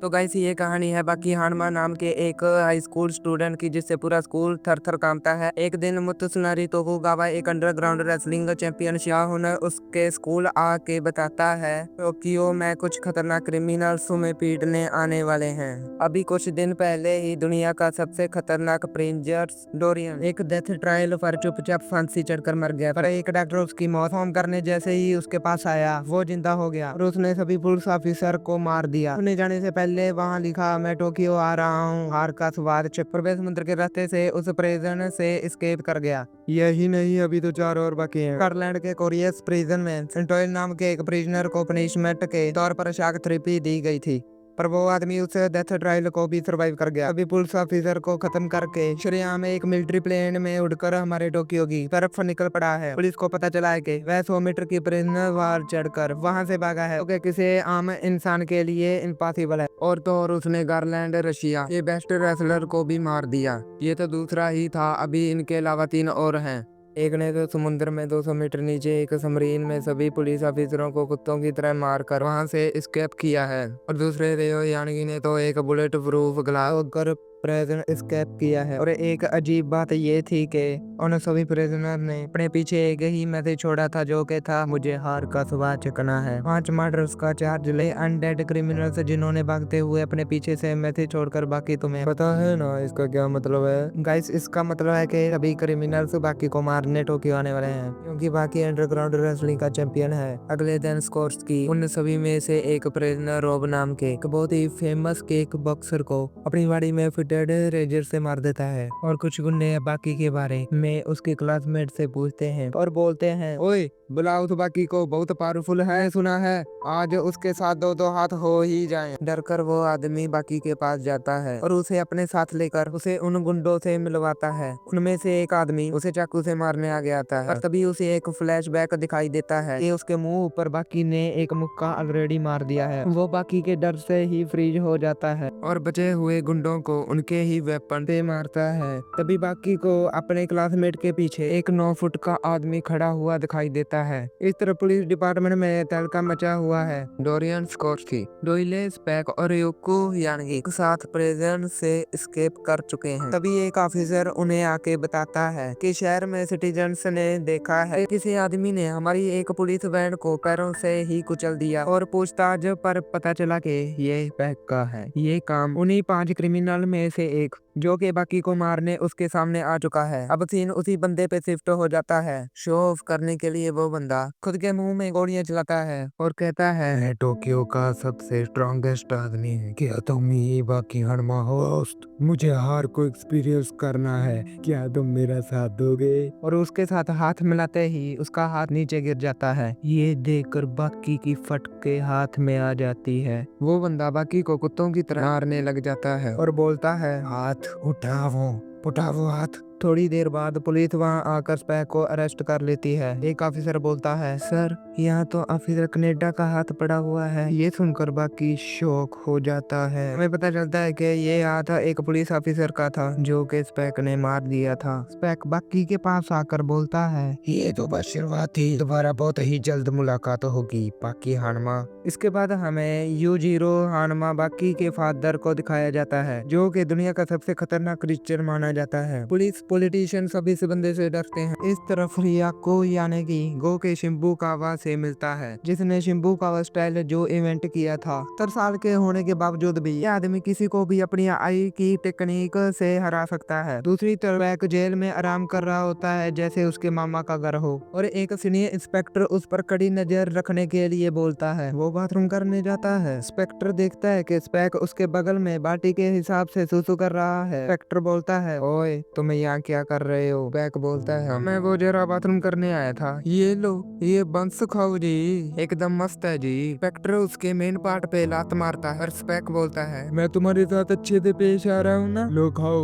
तो गाइस ये कहानी है बाकी हानमा नाम के एक हाई स्कूल स्टूडेंट की, जिससे पूरा स्कूल थर थर कांपता है। एक दिन मुत्सुनारी तोकुगावा एक अंडरग्राउंड रेसलिंग चैंपियन शाहुन उसके स्कूल आके बताता है टोक्यो में कुछ खतरनाक क्रिमिनल्स तुम्हें पीटने आने वाले हैं। अभी कुछ दिन पहले ही दुनिया का सबसे खतरनाक प्रिंजर्स डोरियन एक डेथ ट्रायल पर चुपचाप फांसी चढ़कर मर गया, पर एक डॉक्टर उसकी मौत होम करने जैसे ही उसके पास आया वो जिंदा हो गया और उसने सभी पुलिस ऑफिसर को मार दिया। उन्हें जाने से पहले वहाँ लिखा, मैं टोक्यो आ रहा हूँ, हार का स्वाद चख। प्रवेश समुद्र के रास्ते से उस प्रिजन से एस्केप कर गया। यही नहीं, अभी तो 4 और बाकी हैं। स्कॉटलैंड के कोरियस प्रिजन में सेंटोइल नाम के एक प्रिजनर को पनिशमेंट के तौर पर शाक थेरेपी दी गई थी, पर वो आदमी उस डेथ ट्रायल को भी सरवाइव कर गया। अभी पुलिस ऑफिसर को खत्म करके श्रेयाम एक मिलिट्री प्लेन में उड़कर हमारे टोक्यो की तरफ निकल पड़ा है। पुलिस को पता चला है कि वह 100 मीटर की प्रिजनर वाल चढ़कर वहां से भागा है, क्योंकि किसी आम इंसान के लिए इम्पॉसिबल है। और तो और उसने गारलैंड रशिया के बेस्ट रेसलर को भी मार दिया। ये तो दूसरा ही था, अभी इनके अलावा 3 और हैं। एक ने तो समुद्र में 200 मीटर नीचे एक सबमरीन में सभी पुलिस ऑफिसरों को कुत्तों की तरह मारकर वहां से एस्केप किया है, और दूसरे रेयो यानगी ने तो एक बुलेट प्रूफ ग्लास होकर प्रिजन एस्केप किया है। और एक अजीब बात ये थी कि उन सभी प्रिजनर ने अपने पीछे एक ही मैसेज छोड़ा था, जो कि था, मुझे हार का स्वाद चखना है। 5 मर्डर्स का चार्ज ले अनडेड क्रिमिनल्स जिन्होंने भागते हुए अपने पीछे से मैसेज छोड़कर। बाकी तुम्हें पता है ना इसका क्या मतलब है? गाइस इसका मतलब है कि सभी क्रिमिनल्स बाकी को मारने टोक्यो आने वाले हैं, क्योंकि बाकी अंडरग्राउंड रेसलिंग का चैंपियन है। अगले दिन स्कोर्स्की उन सभी में से एक प्रिजनर रोब नाम के एक बहुत ही फेमस किक बॉक्सर को अपनी गाड़ी में फिटेड रेजर से मार देता है। और कुछ गुंडे बाकी के बारे में उसके क्लासमेट से पूछते हैं और बोलते हैं, ओए बुलाओ तो बाकी को, बहुत पावरफुल है, सुना है आज उसके साथ 2-2 हाथ हो ही जाएं। डरकर वो आदमी बाकी के पास जाता है और उसे अपने साथ लेकर उसे उन गुंडों से मिलवाता है। उनमें से एक आदमी उसे चाकू से मारने आ गया था, पर तभी उसे एक फ्लैशबैक दिखाई देता है कि उसके मुंह पर बाकी ने एक मुक्का ऑलरेडी मार दिया है। वो बाकी के डर से ही फ्रीज हो जाता है और बचे हुए गुंडों को उनके ही वेपन से मारता है। तभी बाकी को अपने क्लासमेट के पीछे एक 9 फुट का आदमी खड़ा हुआ दिखाई देता है। इस तरह पुलिस डिपार्टमेंट में तहलका मचा हुआ है। डोरियन स्कोर्स्की, डोइले, स्पेक और योको यानगी एक साथ प्रिजन से एस्केप कर चुके हैं। तभी एक ऑफिसर उन्हें आके बताता है कि शहर में सिटीजन्स ने देखा है किसी आदमी ने हमारी एक पुलिस वैन को पैरों से ही कुचल दिया, और पूछताछ पर पता चला कि ये स्पेक का है। ये काम उन्हीं 5 क्रिमिनल में से एक जो कि बाकी को मारने उसके सामने आ चुका है। अब सीन उसी बंदे पे शिफ्ट हो जाता है। शो ऑफ करने के लिए वो बंदा खुद के मुंह में गोलियां चलाता है और कहता है, मैं टोक्यो का सबसे स्ट्रॉन्गेस्ट आदमी है, क्या तुम ये बाकी हरमा होस्ट? मुझे हार को एक्सपीरियंस करना है, क्या तुम मेरा साथ दोगे? और उसके साथ हाथ मिलाते ही उसका हाथ नीचे गिर जाता है। ये देखकर बाकी की फट के हाथ में आ जाती है। वो बंदा बाकी को कुत्तों की तरह मारने लग जाता है और बोलता है, हाथ उठाओ हाथ। थोड़ी देर बाद पुलिस वहां आकर स्पैक को अरेस्ट कर लेती है। एक ऑफिसर बोलता है, सर यहाँ तो ऑफिसर कनेडा का हाथ पड़ा हुआ है। ये सुनकर बाकी शौक हो जाता है। हमें पता चलता है कि ये हाथ एक पुलिस ऑफिसर का था जो कि स्पैक ने मार दिया था। स्पैक बाकी के पास आकर बोलता है, ये तो बस शुरुआत थी, दोबारा बहुत ही जल्द मुलाकात होगी बाकी हानमा। इसके बाद हमें यूजिरो हानमा बाकी के फादर को दिखाया जाता है, जो कि दुनिया का सबसे खतरनाक क्रिएचर माना जाता है। पुलिस, पॉलिटिशियन सभी इस बंदे से डरते हैं। इस तरफ रियाको यानी कि गो के शिंबुकावा से मिलता है, जिसने शिंबुकावा स्टाइल जो इवेंट किया था। 70 साल के होने के बावजूद भी यह आदमी किसी को भी अपनी आई की टेक्निक से हरा सकता है। दूसरी तरफ एक जेल में आराम कर रहा होता है, जैसे उसके मामा का घर हो, और एक सीनियर इंस्पेक्टर उस पर कड़ी नजर रखने के लिए बोलता है। वो बाथरूम करने जाता है। इंस्पेक्टर देखता है कि स्पेक उसके बगल में बाटी के हिसाब से सुसु कर रहा है। इंस्पेक्टर बोलता है, ओए तुम यहाँ क्या कर रहे हो? स्पेक बोलता है, मैं वो जरा बाथरूम करने आया था। ये लो, ये बंस खाओ जी, एकदम मस्त है जी। इंस्पेक्टर उसके मेन पार्ट पे लात मारता है और स्पेक बोलता है, मैं तुम्हारे साथ अच्छे से पेश आ रहा हूँ ना, लो खाओ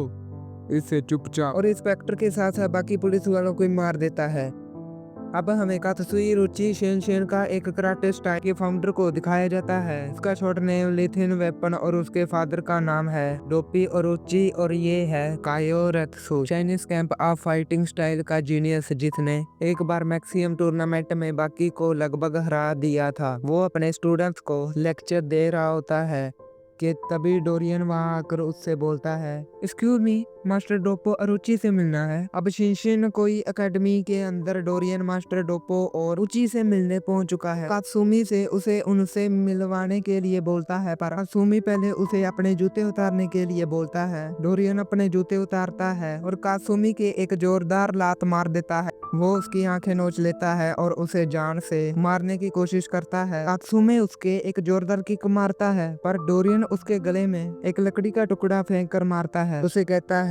इसे चुपचाप। और इंस्पेक्टर के साथ साथ बाकी पुलिस वालों को मार देता है। अब हमें कात्सुई रुचि शेन का एक कराटे स्टाइल के फाउंडर को दिखाया जाता है। इसका शॉर्ट नेम लिथिन वेपन और उसके फादर का नाम है डोपी ओरुचि, और ये है Kaioh Retsu, Chinese camp of fighting style का जीनियस, जिसने एक बार मैक्सिमम टूर्नामेंट में बाकी को लगभग हरा दिया था। वो अपने स्टूडेंट्स को लेक्चर दे रहा होता है कि तभी डोरियन वहां आकर उससे बोलता है, एक्सक्यूज मी, मास्टर डोपो अरुचि से मिलना है। अब शिनशिन कोई एकेडमी के अंदर डोरियन मास्टर डोपो और उची से मिलने पहुंच चुका है। कात्सुमी से उसे उनसे मिलवाने के लिए बोलता है, पर कात्सुमी पहले उसे अपने जूते उतारने के लिए बोलता है। डोरियन अपने जूते उतारता है और कात्सुमी के एक जोरदार लात मार देता है। वो उसकी आंखें नोच लेता है और उसे जान से मारने की कोशिश करता है। कात्सुमी उसके एक जोरदार किक मारता है, पर डोरियन उसके गले में एक लकड़ी का टुकड़ा फेंक कर मारता है। उसे कहता है,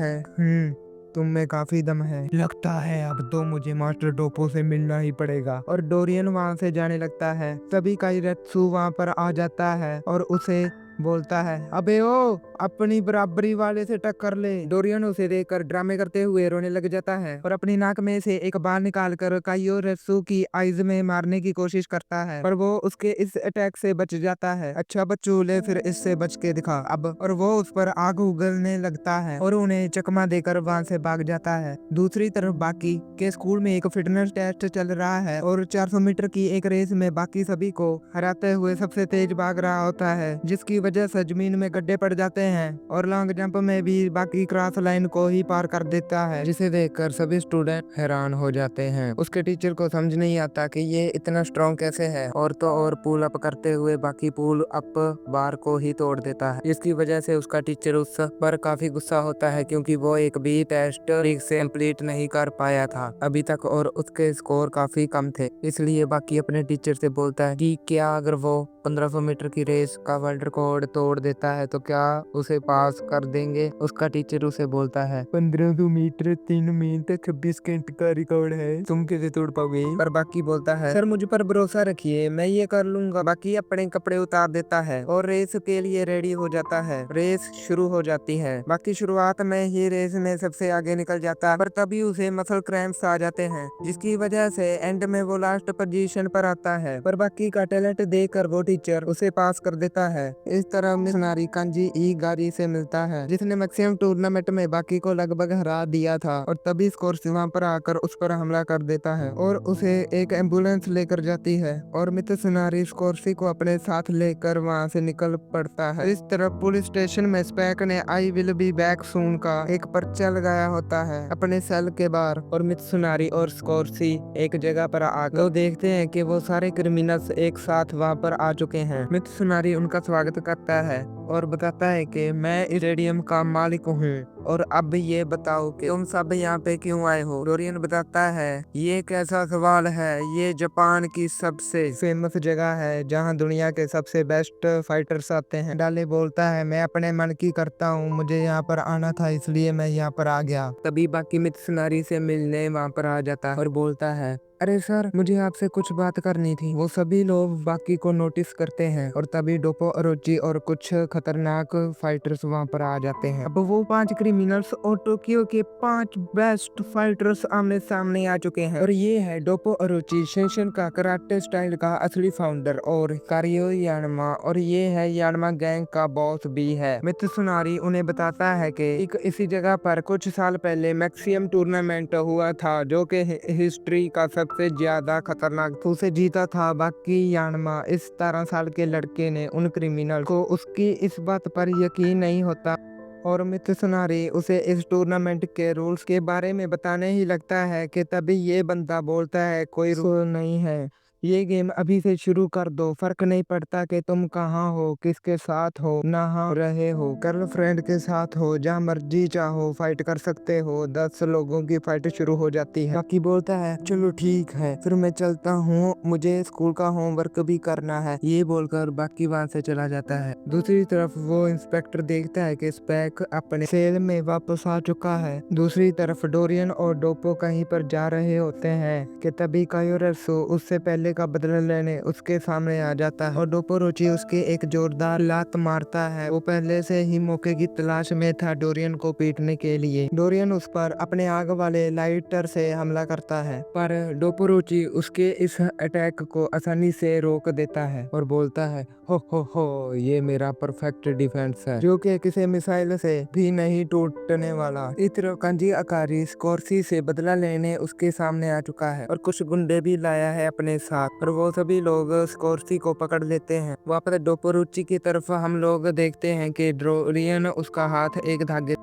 तुम में काफी दम है, लगता है अब तो मुझे मास्टर डोपो से मिलना ही पड़ेगा। और डोरियन वहां से जाने लगता है। तभी काइरेत्सु वहां पर आ जाता है और उसे बोलता है, अबे ओ, अपनी बराबरी वाले से टक्कर ले। डोरियन उसे देखकर ड्रामे करते हुए रोने लग जाता है और अपनी नाक में से एक बाल निकालकर काइयोरेत्सु की आईज में मारने की कोशिश करता है, पर वो उसके इस अटैक से बच जाता है। अच्छा बच्चू, ले फिर इससे बच के दिखा अब। और वो उस पर आग उगलने लगता है और उन्हें चकमा देकर वहां से भाग जाता है। दूसरी तरफ बाकी के स्कूल में एक फिटनेस टेस्ट चल रहा है और 400 मीटर की एक रेस में बाकी सभी को हराते हुए सबसे तेज भाग रहा होता है, जिसकी वजह से जमीन में गड्ढे पड़ जाते हैं और लॉन्ग जंप में भी बाकी क्रॉस लाइन को ही पार कर देता है, जिसे देखकर सभी स्टूडेंट हैरान हो जाते हैं। उसके टीचर को समझ नहीं आता कि ये इतना स्ट्रॉन्ग कैसे है, और तो और पुल अप करते हुए बाकी पुल अप बार को ही तोड़ देता है, जिसकी वजह से उसका टीचर उस पर काफी गुस्सा होता है, क्योंकि वो एक भी टेस्ट ठीक से कंप्लीट नहीं कर पाया था अभी तक और उसके स्कोर काफी कम थे। इसलिए बाकी अपने टीचर से बोलता है कि क्या अगर वो 1500 मीटर की रेस का वर्ल्ड रिकॉर्ड तोड़ देता है तो क्या उसे पास कर देंगे। उसका टीचर उसे बोलता है, 1500 मीटर 3 मिनट 26 सेकंड का रिकॉर्ड है, तुम कैसे तोड़ पाओगे। पर बाकी बोलता है, सर मुझ पर भरोसा रखिए, मैं ये कर लूंगा। बाकी अपने कपड़े उतार देता है और रेस के लिए रेडी हो जाता है। रेस शुरू हो जाती है। बाकी शुरुआत में ही रेस में सबसे आगे निकल जाता है, पर तभी उसे मसल क्रैम्प्स आ जाते हैं, जिसकी वजह से एंड में वो लास्ट पोजीशन पर आता है। पर बाकी का टैलेंट देखकर वो टीचर उसे पास कर देता है। इस तरह मिशनरी कांजी ई गारी से मिलता है, जिसने मैक्सिमम टूर्नामेंट में बाकी को लगभग हरा दिया था, और तभी स्कोर्सी वहां पर आकर उस पर हमला कर देता है और उसे एक एम्बुलेंस लेकर जाती है और मिशनरी स्कोर्सी को अपने साथ लेकर वहां से निकल पड़ता है। इस तरह पुलिस स्टेशन में स्पैक ने I will be back soon का एक पर्चा लगाया होता है अपने सेल के बाहर, और मिशनरी और स्कोर्सी एक जगह पर आकर वो देखते हैं कि वो सारे क्रिमिनल्स एक साथ वहां पर आ चुके हैं। मिशनरी उनका स्वागत करता है और बताता है कि मैं इस स्टेडियम का मालिक हूँ, और अब ये बताओ कि तुम सब यहाँ पे क्यों आए हो। डोरियन बताता है, ये कैसा सवाल है, ये जापान की सबसे फेमस जगह है जहाँ दुनिया के सबसे बेस्ट फाइटर्स आते हैं। डाले बोलता है, मैं अपने मन की करता हूँ, मुझे यहाँ पर आना था इसलिए मैं यहाँ पर आ गया। तभी बाकी मिशनरी से मिलने वहाँ पर आ जाता है और बोलता है, अरे सर, मुझे आपसे कुछ बात करनी थी। वो सभी लोग बाकी को नोटिस करते हैं और तभी डोपो अरोची और कुछ खतरनाक फाइटर्स वहां पर आ जाते हैं। अब वो 5 क्रिमिनल्स और टोक्यो के 5 बेस्ट फाइटर्स आमने सामने आ चुके हैं, और ये है डोपो अरोची, शिनशिन का कराटे स्टाइल का असली फाउंडर, और कारियो यानमा, और ये है यानमा गैंग का बॉस भी है। मित्सुनारी उन्हें बताता है कि एक इसी जगह पर कुछ साल पहले मैक्सिमम टूर्नामेंट हुआ था, जो कि हिस्ट्री का सबसे ज्यादा खतरनाक, उसे जीता था बाकी यानमा। इस 17 साल के लड़के ने उन क्रिमिनल को उसकी इस बात पर यकीन नहीं होता, और मित्सुनारी उसे इस टूर्नामेंट के रूल्स के बारे में बताने ही लगता है कि तभी ये बंदा बोलता है, कोई रूल नहीं है, ये गेम अभी से शुरू कर दो, फर्क नहीं पड़ता कि तुम कहाँ हो, किसके साथ हो, नहा रहे हो, गर्लफ्रेंड के साथ हो, जहाँ मर्जी चाहो फाइट कर सकते हो। 10 लोगों की फाइट शुरू हो जाती है। बाकी बोलता है, चलो ठीक है, फिर मैं चलता हूँ, मुझे स्कूल का होमवर्क भी करना है। ये बोलकर बाकी वहां से चला जाता है। दूसरी तरफ वो इंस्पेक्टर देखता है कि स्पैक अपने सेल में वापस आ चुका है। दूसरी तरफ डोरियन और डोपो कहीं पर जा रहे होते हैं कि तभी कायोरेत्सु उससे पहले का बदला लेने उसके सामने आ जाता है, और डोपोरोची उसके एक जोरदार लात मारता है। वो पहले से ही मौके की तलाश में था डोरियन को पीटने के लिए। डोरियन उस पर अपने आग वाले लाइटर से हमला करता है, पर डोपोरोची उसके इस अटैक को आसानी से रोक देता है और बोलता है, हो ये मेरा परफेक्ट डिफेंस है, जो कि किसी मिसाइल से भी नहीं टूटने वाला। इस तरह कांजी अकारी स्कोर्सी से बदला लेने उसके सामने आ चुका है और कुछ गुंडे भी लाया है अपने साथ। साथ और वो सभी लोग स्कॉर्सी को पकड़ लेते हैं। वापस डोपोरुचि की तरफ हम लोग देखते हैं कि ड्रोरियन उसका हाथ एक धागे